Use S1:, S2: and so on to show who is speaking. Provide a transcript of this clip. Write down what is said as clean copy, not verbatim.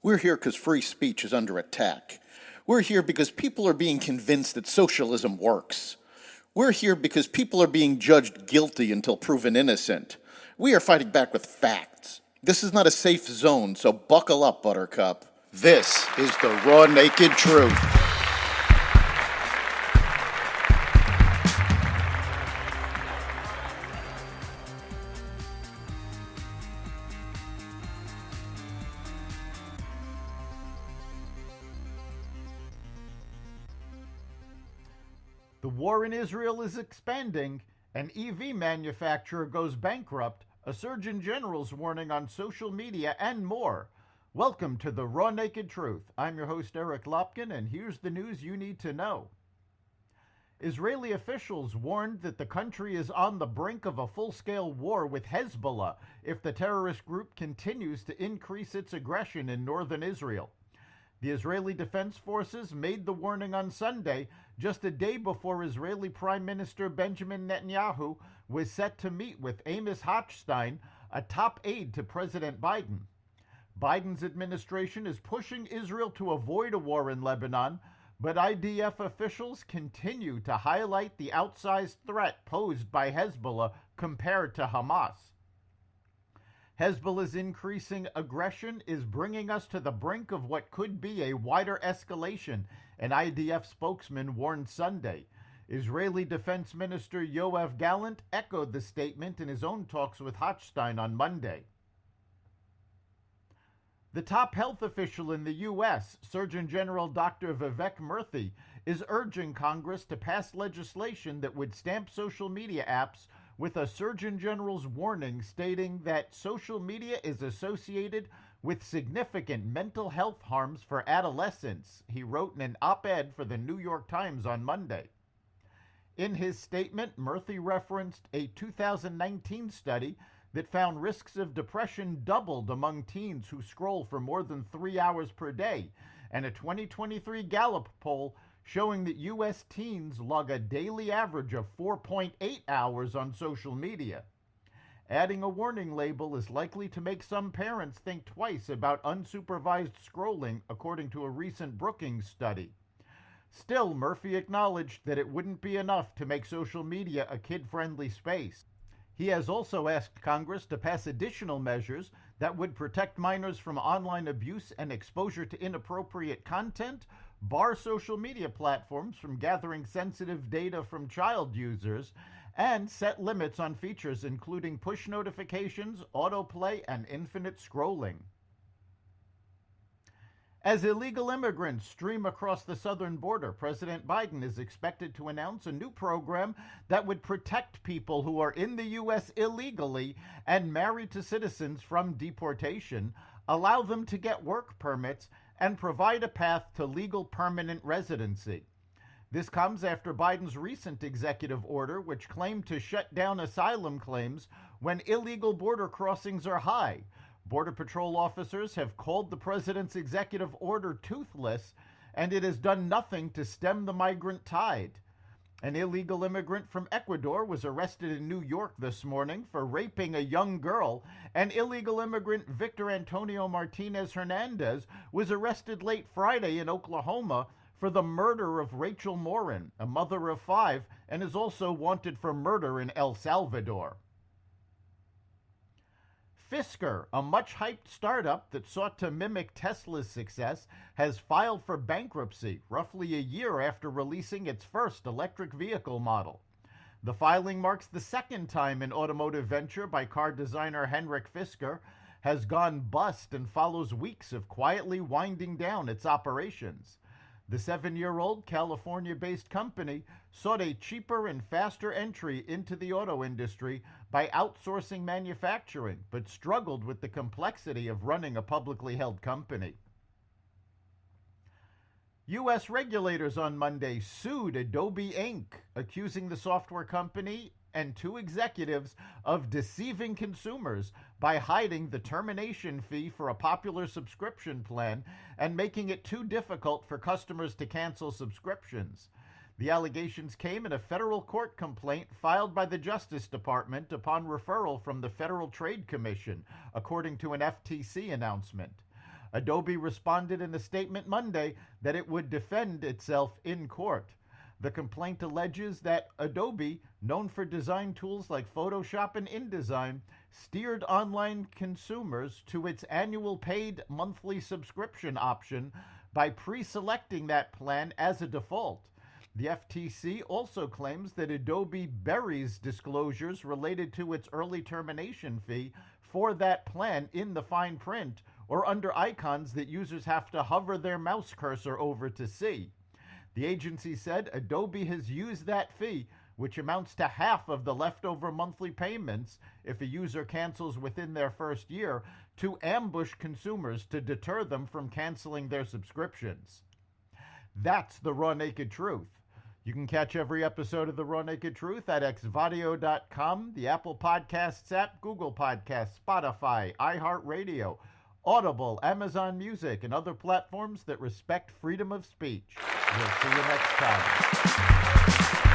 S1: We're here because free speech is under attack. We're here because people are being convinced that socialism works. We're here because people are being judged guilty until proven innocent. We are fighting back with facts. This is not a safe zone, so buckle up, Buttercup. This is the raw, naked truth.
S2: The war in Israel is expanding. An EV manufacturer goes bankrupt. A Surgeon General's warning on social media and more. Welcome to the Raw Naked Truth. I'm your host Eric Lopkin, and here's the news you need to know. Israeli officials warned that the country is on the brink of a full-scale war with Hezbollah if the terrorist group continues to increase its aggression in northern Israel. The Israeli Defense Forces made the warning on Sunday, just a day before Israeli Prime Minister Benjamin Netanyahu was set to meet with Amos Hochstein, a top aide to President Biden. Biden's administration is pushing Israel to avoid a war in Lebanon, but IDF officials continue to highlight the outsized threat posed by Hezbollah compared to Hamas. Hezbollah's increasing aggression is bringing us to the brink of what could be a wider escalation, an IDF spokesman warned Sunday. Israeli Defense Minister Yoav Gallant echoed the statement in his own talks with Hochstein on Monday. The top health official in the U.S., Surgeon General Dr. Vivek Murthy, is urging Congress to pass legislation that would stamp social media apps with a Surgeon General's warning stating that social media is associated with significant mental health harms for adolescents, he wrote in an op-ed for the New York Times on Monday. In his statement, Murthy referenced a 2019 study that found risks of depression doubled among teens who scroll for more than 3 hours per day, and a 2023 Gallup poll showing that U.S. teens log a daily average of 4.8 hours on social media. Adding a warning label is likely to make some parents think twice about unsupervised scrolling, according to a recent Brookings study. Still, Murphy acknowledged that it wouldn't be enough to make social media a kid-friendly space. He has also asked Congress to pass additional measures that would protect minors from online abuse and exposure to inappropriate content, bar social media platforms from gathering sensitive data from child users, and set limits on features including push notifications, autoplay, and infinite scrolling. As illegal immigrants stream across the southern border, President Biden is expected to announce a new program that would protect people who are in the U.S. illegally and married to citizens from deportation, allow them to get work permits, and provide a path to legal permanent residency. This comes after Biden's recent executive order, which claimed to shut down asylum claims when illegal border crossings are high. Border Patrol officers have called the president's executive order toothless, and it has done nothing to stem the migrant tide. An illegal immigrant from Ecuador was arrested in New York this morning for raping a young girl, and illegal immigrant Victor Antonio Martinez Hernandez was arrested late Friday in Oklahoma for the murder of Rachel Morin, a mother of 5, and is also wanted for murder in El Salvador. Fisker, a much-hyped startup that sought to mimic Tesla's success, has filed for bankruptcy roughly a year after releasing its first electric vehicle model. The filing marks the second time an automotive venture by car designer Henrik Fisker has gone bust and follows weeks of quietly winding down its operations. The 7-year-old California-based company sought a cheaper and faster entry into the auto industry by outsourcing manufacturing, but struggled with the complexity of running a publicly held company. U.S. regulators on Monday sued Adobe Inc., accusing the software company and 2 executives of deceiving consumers by hiding the termination fee for a popular subscription plan and making it too difficult for customers to cancel subscriptions. The allegations came in a federal court complaint filed by the Justice Department upon referral from the Federal Trade Commission, according to an FTC announcement. Adobe responded in a statement Monday that it would defend itself in court. The complaint alleges that Adobe, known for design tools like Photoshop and InDesign, steered online consumers to its annual paid monthly subscription option by pre-selecting that plan as a default. The FTC also claims that Adobe buries disclosures related to its early termination fee for that plan in the fine print or under icons that users have to hover their mouse cursor over to see. The agency said Adobe has used that fee, which amounts to half of the leftover monthly payments if a user cancels within their first year, to ambush consumers to deter them from canceling their subscriptions. That's the Raw Naked Truth. You can catch every episode of The Raw Naked Truth at xvadio.com, the Apple Podcasts app, Google Podcasts, Spotify, iHeartRadio, Audible, Amazon Music, and other platforms that respect freedom of speech. We'll see you next time.